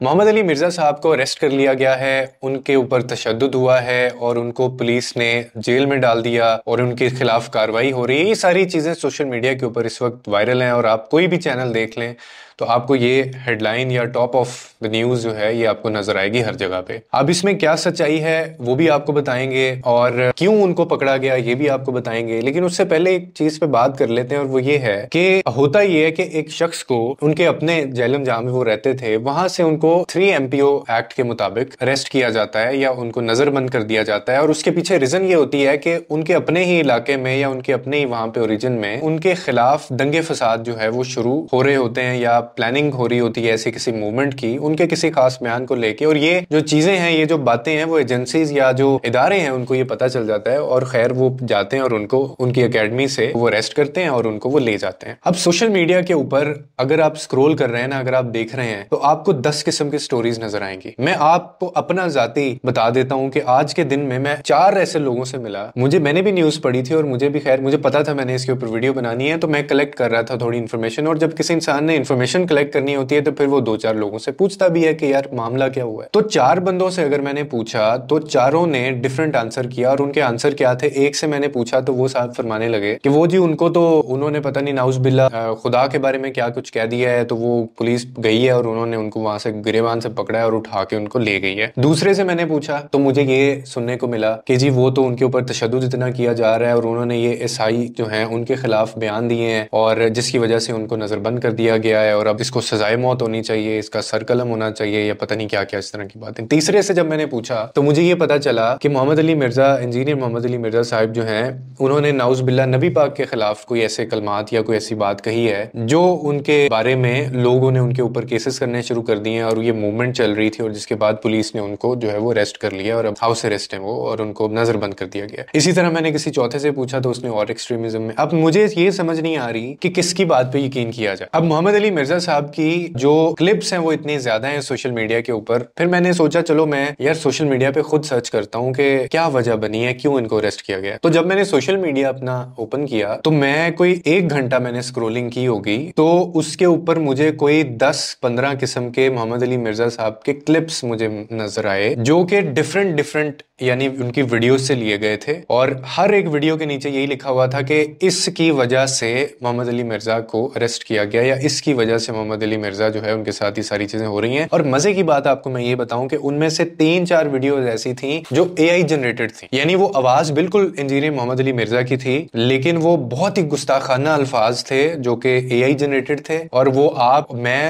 मोहम्मद अली मिर्जा साहब को अरेस्ट कर लिया गया है, उनके ऊपर तशद्दुद हुआ है और उनको पुलिस ने जेल में डाल दिया और उनके खिलाफ कार्रवाई हो रही है। ये सारी चीजें सोशल मीडिया के ऊपर इस वक्त वायरल हैं और आप कोई भी चैनल देख लें तो आपको ये हेडलाइन या टॉप ऑफ द न्यूज जो है ये आपको नजर आएगी हर जगह पे। अब इसमें क्या सच्चाई है वो भी आपको बताएंगे और क्यों उनको पकड़ा गया ये भी आपको बताएंगे। लेकिन उससे पहले एक चीज पे बात कर लेते हैं और वो ये है कि होता ये है कि एक शख्स को उनके अपने जेलम जहां में वो रहते थे वहां से उनको 3 MPO एक्ट के मुताबिक अरेस्ट किया जाता है या उनको नजरबंद कर दिया जाता है। और उसके पीछे रीजन ये होती है कि उनके अपने ही इलाके में या उनके अपने ही वहां पे ओरिजिन में उनके खिलाफ दंगे फसाद जो है वो शुरू हो रहे होते हैं या प्लानिंग हो रही होती है ऐसी किसी मूवमेंट की, उनके किसी खास बयान को लेके। और ये जो चीजें हैं, ये जो बातें हैं, वो एजेंसीज या जो इदारे हैं उनको ये पता चल जाता है और खैर वो जाते हैं और उनको उनकी एकेडमी से वो अरेस्ट करते हैं और उनको वो ले जाते हैं। अब सोशल मीडिया के ऊपर अगर आप स्क्रॉल कर रहे हैं ना, अगर आप देख रहे हैं तो आपको 10 किस्म की स्टोरीज नजर आएंगी। मैं आपको अपना जाती बता देता हूं कि आज के दिन में मैं 4 ऐसे लोगों से मिला। मैंने भी न्यूज पढ़ी थी और मुझे पता था मैंने इसके ऊपर वीडियो बनानी है, तो मैं कलेक्ट कर रहा था थोड़ी इन्फॉर्मेशन। और जब किसी इंसान ने इन्फॉर्मेशन कलेक्ट करनी होती है तो फिर वो 2-4 लोगों से पूछता भी है कि यार मामला क्या हुआ है। तो 4 बंदों से अगर मैंने पूछा तो चारों ने डिफरेंट आंसर किया। और उनके आंसर क्या थे, एक से मैंने पूछा तो वो साहब फरमाने लगे कि वो जी उनको तो उन्होंने पता नहीं नाउज बिल्ला खुदा के बारे में क्या कुछ कह दिया है, तो वो पुलिस गई है और उन्होंने उनको वहां से गिरेबान से पकड़ा है और उठा के उनको ले गई है। दूसरे से मैंने पूछा तो मुझे ये सुनने को मिला कि जी वो तो उनके ऊपर तशद्दुद इतना किया जा रहा है और उन्होंने ये ईसाई जो है उनके खिलाफ बयान दिए हैं और जिसकी वजह से उनको नजरबंद कर दिया गया है और अब इसको सजाए मौत होनी चाहिए, इसका सर कलम होना चाहिए या पता नहीं क्या क्या इस तरह की बातें। तीसरे से जब मैंने पूछा तो मुझे ये पता चला कि मोहम्मद अली मिर्जा, इंजीनियर मोहम्मद अली मिर्जा साहब जो हैं, उन्होंने नाउज बिल्ला नबी पाक के खिलाफ कोई ऐसे कलमात या कोई ऐसी बात कही है जो उनके बारे में लोगों ने उनके ऊपर केसेस करने शुरू कर दिए हैं और ये मूवमेंट चल रही थी और जिसके बाद पुलिस ने उनको जो है वो अरेस्ट कर लिया और अब हाउस अरेस्ट है वो और उनको नजरबंद कर दिया गया। इसी तरह मैंने किसी चौथे से पूछा तो उसने और एक्सट्रीमिज्म में। अब मुझे ये समझ नहीं आ रही कि किसकी बात पे यकीन किया जाए। अब मोहम्मद अली मिर्जा साहब की जो क्लिप्स हैं वो इतनी ज्यादा हैं सोशल मीडिया के ऊपर, फिर मैंने सोचा चलो मैं यार सोशल मीडिया पे खुद सर्च करता हूँ कि क्या वजह बनी है, क्यों इनको अरेस्ट किया गया। तो जब मैंने सोशल मीडिया अपना ओपन किया तो मैं कोई 1 घंटा मैंने स्क्रोलिंग की होगी तो उसके ऊपर मुझे कोई 10-15 किस्म के मोहम्मद अली मिर्जा साहब के क्लिप्स मुझे नजर आए जो कि डिफरेंट यानी उनकी वीडियो से लिए गए थे और हर एक वीडियो के नीचे यही लिखा हुआ था कि इसकी वजह से मोहम्मद अली मिर्जा को अरेस्ट किया गया या इसकी वजह से मोहम्मद अली मिर्जा जो है उनके साथ ही सारी चीजें हो रही हैं। और मजे की बात आपको मैं ये बताऊं कि उनमें से 3-4 वीडियोस ऐसी थी जो AI जनरेटेड थी, यानी वो आवाज बिल्कुल इंजीनियर मोहम्मद अली मिर्जा की थी लेकिन वो बहुत ही गुस्ताखाना अल्फाज थे जो कि AI जनरेटेड थे और वो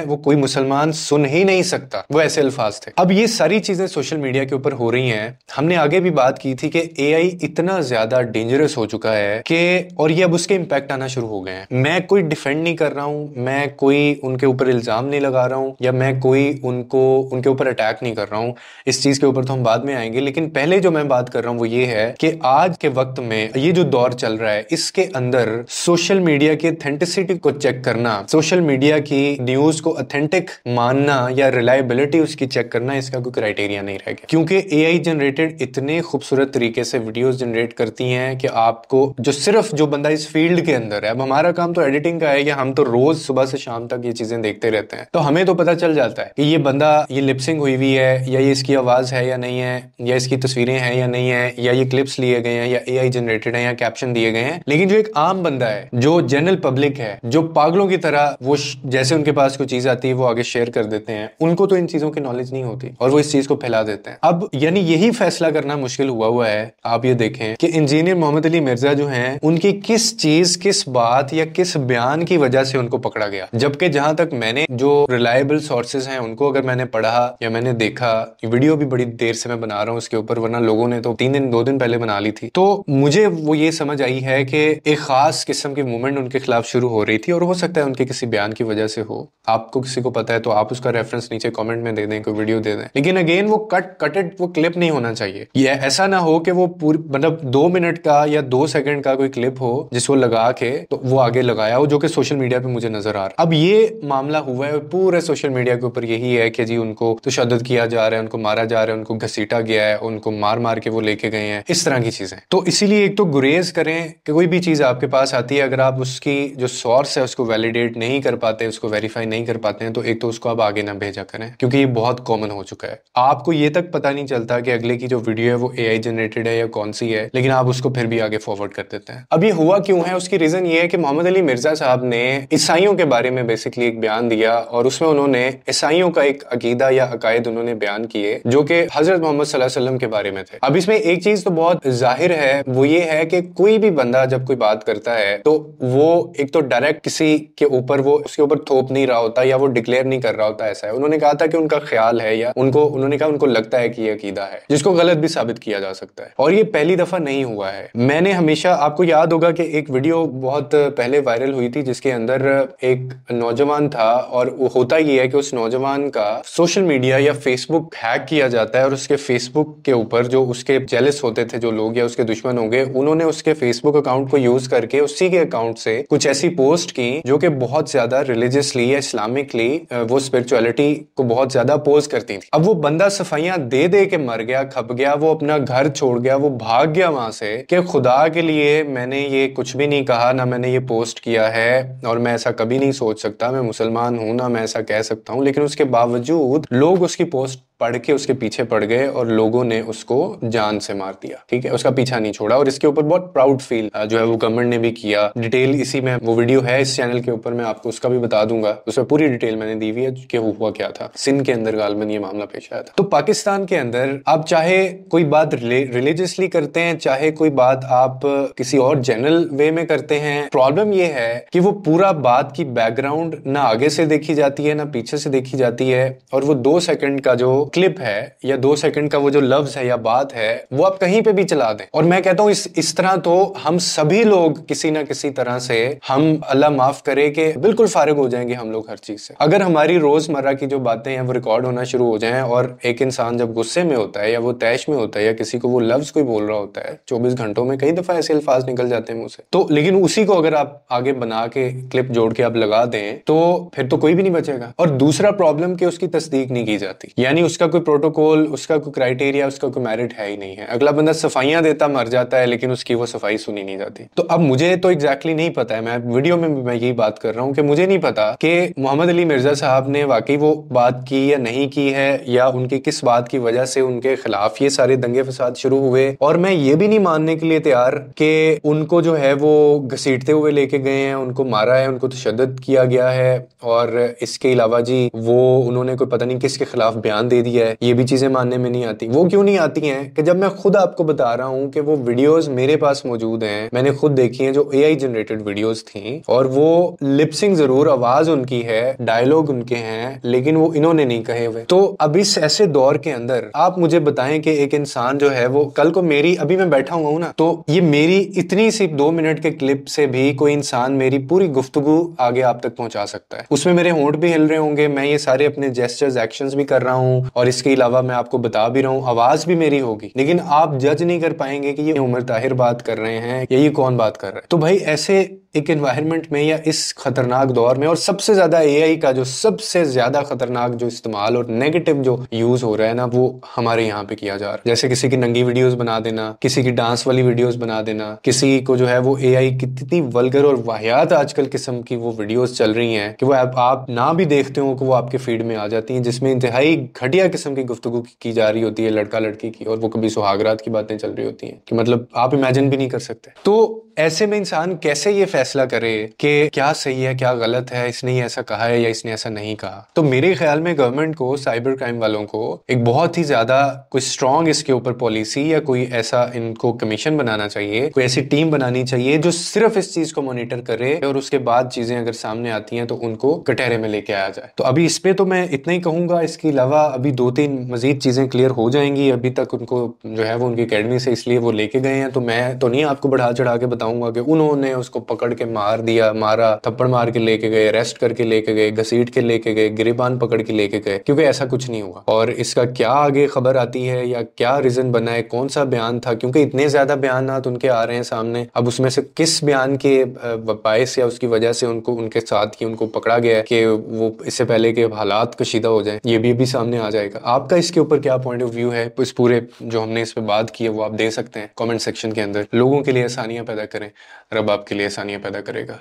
वो कोई मुसलमान सुन ही नहीं सकता, वो ऐसे अल्फाज थे। अब ये सारी चीजें सोशल मीडिया के ऊपर हो रही हैं। हमने आगे भी बात की थी कि AI इतना ज्यादा डेंजरस हो चुका है कि और ये अब उसके इंपैक्ट आना शुरू हो गए हैं। मैं कोई डिफेंड नहीं कर रहा हूं, मैं कोई उनके ऊपर इल्जाम नहीं लगा रहा हूं या मैं कोई उनके ऊपर अटैक नहीं कर रहा हूं। इस चीज के ऊपर तो हम बाद में आएंगे, लेकिन पहले जो मैं बात कर रहा हूं वो ये है कि आज के वक्त में ये जो दौर चल रहा है इसके अंदर सोशल मीडिया की ऑथेंटिसिटी को चेक करना, सोशल मीडिया की न्यूज को ऑथेंटिक मानना या रिलायबिलिटी उसकी चेक करना, इसका कोई क्राइटेरिया नहीं रह गया क्योंकि AI जनरेटेड इतने खूबसूरत तरीके से वीडियोस जनरेट करती हैं कि आपको जो बंदा इस फील्ड के अंदर है, अब हमारा काम तो एडिटिंग का है या हम तो रोज सुबह से शाम तक ये चीजें देखते रहते हैं, तो हमें तो पता चल जाता है कि ये बंदा ये लिपसिंग हुई हुई है या ये इसकी आवाज है या नहीं है या इसकी तस्वीरें हैं या नहीं है या ये क्लिप्स लिए गए हैं या AI जनरेटेड है या कैप्शन दिए गए हैं। लेकिन जो एक आम बंदा है, जो जनरल पब्लिक है, जो पागलों की तरह वो जैसे उनके पास कोई चीज आती है वो आगे शेयर कर देते हैं, उनको तो इन चीजों की नॉलेज नहीं होती और वो इस चीज को फैला देते हैं। अब यानी यही फैसला करना मुश्किल हुआ है। आप ये देखें कि इंजीनियर मोहम्मद अली मिर्जा जो हैं उनकी किस चीज, किस बात या किस बयान की वजह से उनको पकड़ा गया, जबकि जहां तक मैंने जो रिलायबल सोर्सेज हैं उनको अगर मैंने पढ़ा या मैंने देखा, वीडियो भी बड़ी देर से मैं बना रहा हूं उसके ऊपर, वरना लोगों ने तो 2 दिन पहले बना ली थी, तो मुझे वो ये समझ आई है कि एक खास किस्म की मूवमेंट उनके खिलाफ शुरू हो रही थी और हो सकता है उनके किसी बयान की वजह से हो। आपको किसी को पता है तो आप उसका रेफरेंस नीचे कमेंट में दे दें, कोई वीडियो दे दें, लेकिन अगेन वो कटेड वो क्लिप नहीं होना चाहिए। ये ऐसा ना हो कि वो पूरी मतलब 2 मिनट का या 2 सेकंड का कोई क्लिप हो जिसको लगा के तो वो आगे लगाया हो जो कि सोशल मीडिया पे मुझे नजर आ रहा। अब ये ये मामला हुआ है पूरे सोशल मीडिया के ऊपर यही है कि जी उनको तशद्दुद किया जा रहा है, उनको मारा जा रहा है, उनको घसीटा गया है, उनको मार मार के वो लेके गए हैं, इस तरह की चीजें। तो इसीलिए एक तो गुरेज करें कि कोई भी चीज आपके पास आती है, अगर आप उसकी जो सोर्स है उसको वैलिडेट नहीं कर पाते, उसको वेरीफाई नहीं कर पाते हैं, तो एक तो उसको आप आगे ना भेजा करें, क्योंकि ये बहुत कॉमन हो चुका है। आपको ये तक पता नहीं चलता कि अगले की जो वीडियो है वो एआई जनरेटेड है या कौन सी है, लेकिन आप उसको फिर भी आगे फॉरवर्ड कर देते हैं। अब ये हुआ क्यों है, उसकी रीजन ये है कि मोहम्मद अली मिर्जा साहब ने ईसाइयों के बारे में बेसिकली एक बयान दिया, और उसमें उन्होंने ईसाइयों का एक अकीदा या अकायद उन्होंने बयान किए जो कि हजरत मोहम्मद सल्लल्लाहु अलैहि वसल्लम के बारे में थे। अब इसमें एक चीज तो बहुत जाहिर है, वो ये है कि कोई भी बंदा जब कोई बात करता है तो वो एक तो डायरेक्ट किसी के ऊपर वो उसके ऊपर थोप नहीं रहा होता या वो डिक्लेयर नहीं कर रहा होता। ऐसा है, उन्होंने कहा था कि उनका ख्याल है या उन्होंने कहा उनको लगता है कि ये अकीदा है, जिसको गलत भी साबित किया जा सकता है, और ये पहली दफा नहीं हुआ है। मैंने हमेशा, आपको याद होगा कि एक वीडियो बहुत पहले वायरल हुई थी जिसके अंदर एक नौजवान था, और होता ये है कि उस नौजवान का सोशल मीडिया या फेसबुक हैक किया जाता है, और उसके फेसबुक के ऊपर जो उसके जेलस होते थे जो लोग या उसके दुश्मन होंगे, उन्होंने उसके फेसबुक अकाउंट को यूज करके उसी के अकाउंट से कुछ ऐसी पोस्ट की जो कि बहुत ज्यादा रिलीजियसली या इस्लामिकली वो स्पिरिचुअलिटी को बहुत ज्यादा अपोज करती थी। अब वो बंदा सफाइयां दे दे के मर गया, खप गया, वो अपना घर छोड़ गया, वो भाग गया वहां से कि खुदा के लिए मैंने ये कुछ भी नहीं कहा, ना मैंने ये पोस्ट किया है, और मैं ऐसा कभी नहीं सोच सकता, मैं मुसलमान हूं ना मैं ऐसा कह सकता हूं। लेकिन उसके बावजूद लोग उसकी पोस्ट पढ़ के उसके पीछे पड़ गए और लोगों ने उसको जान से मार दिया। ठीक है, उसका पीछा नहीं छोड़ा, और इसके ऊपर बहुत प्राउड फील जो है वो गवर्नमेंट ने भी किया। डिटेल इसी में वो वीडियो है इस चैनल के ऊपर, मैं आपको उसका भी बता दूंगा, उसमें पूरी डिटेल मैंने दी हुई है कि हुआ क्या था। सिंध के अंदर गालबन ये मामला पेश आया था। तो पाकिस्तान के अंदर आप चाहे कोई बात रिलीजियसली करते हैं, चाहे कोई बात आप किसी और जनरल वे में करते हैं, प्रॉब्लम ये है कि वो पूरा बात की बैकग्राउंड ना आगे से देखी जाती है ना पीछे से देखी जाती है, और वो 2 सेकंड का जो क्लिप है या 2 सेकंड का वो जो लफ्ज है या बात है वो आप कहीं पे भी चला दें। और मैं कहता हूं इस तरह तो हम सभी लोग किसी ना किसी तरह से, हम अल्लाह माफ करे कि बिल्कुल फारिग हो जाएंगे हम लोग हर चीज से, अगर हमारी रोजमर्रा की जो बातें हैं वो रिकॉर्ड होना शुरू हो जाएं। और एक इंसान जब गुस्से में होता है या वो तैश में होता है या किसी को वो लफ्ज कोई बोल रहा होता है, 24 घंटों में कई दफा ऐसे अल्फाज निकल जाते हैं मुंह से, तो लेकिन उसी को अगर आप आगे बना के क्लिप जोड़ के आप लगा दें तो फिर तो कोई भी नहीं बचेगा। और दूसरा प्रॉब्लम कि उसकी तस्दीक नहीं की जाती, यानी उसका कोई प्रोटोकॉल, उसका कोई क्राइटेरिया, उसका कोई मेरिट है ही नहीं है। अगला बंदा सफाइयां देता मर जाता है लेकिन उसकी वो सफाई सुनी नहीं जाती। तो अब मुझे तो एग्जैक्टली नहीं पता है, मैं वीडियो में मैं यही बात कर रहा हूं कि मुझे नहीं पता कि मोहम्मद अली मिर्जा साहब ने वाकई वो बात की या नहीं की है, या उनकी किस बात की वजह से उनके खिलाफ ये सारे दंगे फसाद शुरू हुए। और मैं ये भी नहीं मानने के लिए तैयार कि उनको जो है वो घसीटते हुए लेके गए हैं, उनको मारा है, उनको तशद्दुद किया गया है, और इसके अलावा जी वो उन्होंने कोई पता नहीं किसके खिलाफ बयान दे दिया है, ये भी चीजें मानने में नहीं आती। वो क्यों नहीं आती हैं कि जब मैं खुद आपको बता रहा हूं कि वो वीडियोस मेरे पास मौजूद हैं, मैंने खुद देखी हैं, जो एआई जनरेटेड वीडियोस थी, और वो लिपसिंग जरूर, आवाज उनकी है, डायलॉग उनके हैं, लेकिन वो इन्होंने नहीं कहे हुए। तो अब इस ऐसे दौर के अंदर आप मुझे बताएं कि एक इंसान जो है वो कल को मेरी, अभी मैं बैठा हुआ हूं ना, तो ये मेरी इतनी सी 2 मिनट के क्लिप से भी कोई इंसान मेरी पूरी गुफ्तगू आगे आप तक पहुंचा सकता है। उसमें मेरे होंठ भी हिल रहे होंगे, मैं ये सारे अपने जेस्चर्स एक्शंस भी कर रहा हूं, और इसके अलावा मैं आपको बता भी रहा हूं, आवाज भी मेरी होगी, लेकिन आप जज नहीं कर पाएंगे कि ये उमर ताहिर बात कर रहे हैं या ये कौन बात कर रहा है। तो भाई ऐसे एक एनवायरनमेंट में या इस खतरनाक दौर में, और सबसे ज्यादा एआई का जो सबसे ज्यादा खतरनाक जो इस्तेमाल और नेगेटिव जो यूज हो रहा है ना, वो हमारे यहाँ पे किया जा रहा है। जैसे किसी की नंगी वीडियोस बना देना, किसी की डांस वाली वीडियोस बना देना, किसी को जो है वो एआई कितनी वल्गर और वाहियात आजकल किस्म की वो वीडियोस चल रही हैं कि वो आप ना भी देखते हो कि वो आपके फीड में आ जाती हैं, जिसमें इंतहाई घटिया किस्म की गुफ्तगू की जा रही होती है लड़का लड़की की, और वो कभी सुहागरात की बातें चल रही होती हैं कि मतलब आप इमेजिन भी नहीं कर सकते। तो ऐसे में इंसान कैसे ये फैसला करे कि क्या सही है क्या गलत है, इसने ऐसा कहा है या इसने ऐसा नहीं कहा। तो मेरे ख्याल में गवर्नमेंट को, साइबर क्राइम वालों को एक बहुत ही ज्यादा कोई स्ट्रॉन्ग इसके ऊपर पॉलिसी या कोई ऐसा इनको कमीशन बनाना चाहिए, कोई ऐसी टीम बनानी चाहिए जो सिर्फ इस चीज को मॉनिटर करे, और उसके बाद चीजें अगर सामने आती हैं तो उनको कटहरे में लेके आया जाए। तो अभी इस पे तो मैं इतना ही कहूंगा, इसके अलावा अभी 2-3 मजीद चीजें क्लियर हो जाएंगी। अभी तक उनको जो है वो उनकी अकेडमी से इसलिए वो लेके गए हैं, तो मैं तो नहीं आपको बढ़ा चढ़ा के बताऊंगा कि उन्होंने उसको पकड़ के मार दिया, मारा, थप्पड़ मार के लेके गए, अरेस्ट करके लेके गए, घसीट के लेके गए, गिरेबान पकड़ के लेके गए, क्योंकि ऐसा कुछ नहीं हुआ। और इसका क्या आगे खबर आती है या क्या रीजन बना है, कौन सा बयान था, क्योंकि इतने ज्यादा बयानात उनके आ रहे हैं सामने, अब उसमें से किस बयान के बायस या उसकी वजह से उनको उनके साथ ही उनको पकड़ा गया है कि वो इससे पहले के हालात कशीदा हो जाए, ये भी सामने आ जाएगा। आपका इसके ऊपर क्या पॉइंट ऑफ व्यू है इस पूरे जो हमने इस पे बात की है, वो आप दे सकते हैं कमेंट सेक्शन के अंदर। लोगों के लिए आसानियां पैदा करें, रब आपके लिए आसानियां पैदा करेगा।